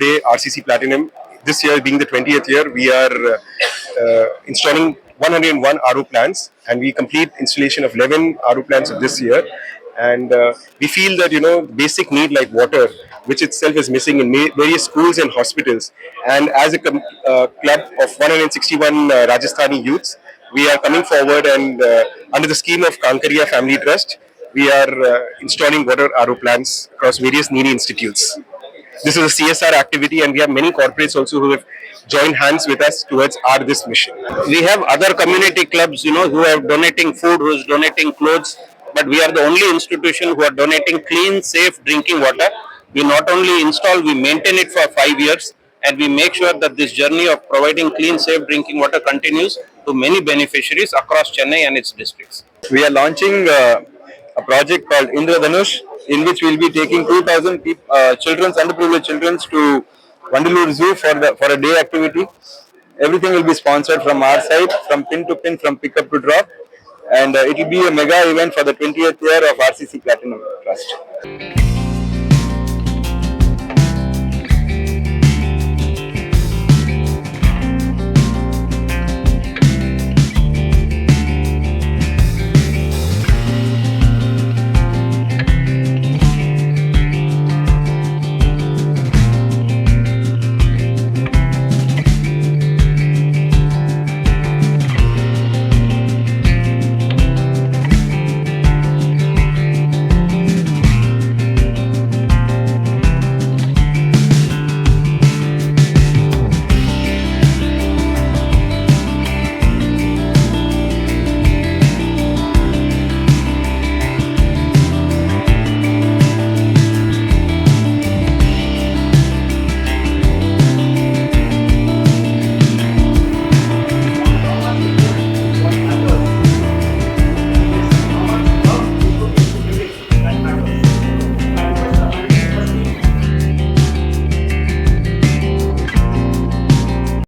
today RCC Platinum. This year being the 20th year, we are installing 101 RO plants, and we complete installation of 11 RO plants of this year. And we feel that basic need like water, which itself is missing in various schools and hospitals. And as a club of 161 Rajasthani youths, we are coming forward and under the scheme of Kankaria Family Trust, we are installing water RO plants across various needy institutes. This is a CSR activity, and we have many corporates also who have joined hands with us towards this mission. We have other community clubs, who are donating food, who is donating clothes, but we are the only institution who are donating clean, safe drinking water. We not only install, we maintain it for 5 years, and we make sure that this journey of providing clean, safe drinking water continues to many beneficiaries across Chennai and its districts. We are launching a project called Indradhanush, in which we will be taking 2,000 children, underprivileged children, to Vandalur Zoo for a day activity. Everything will be sponsored from our side, from pin to pin, from pickup to drop, and it will be a mega event for the 20th year of RCC Platinum Trust.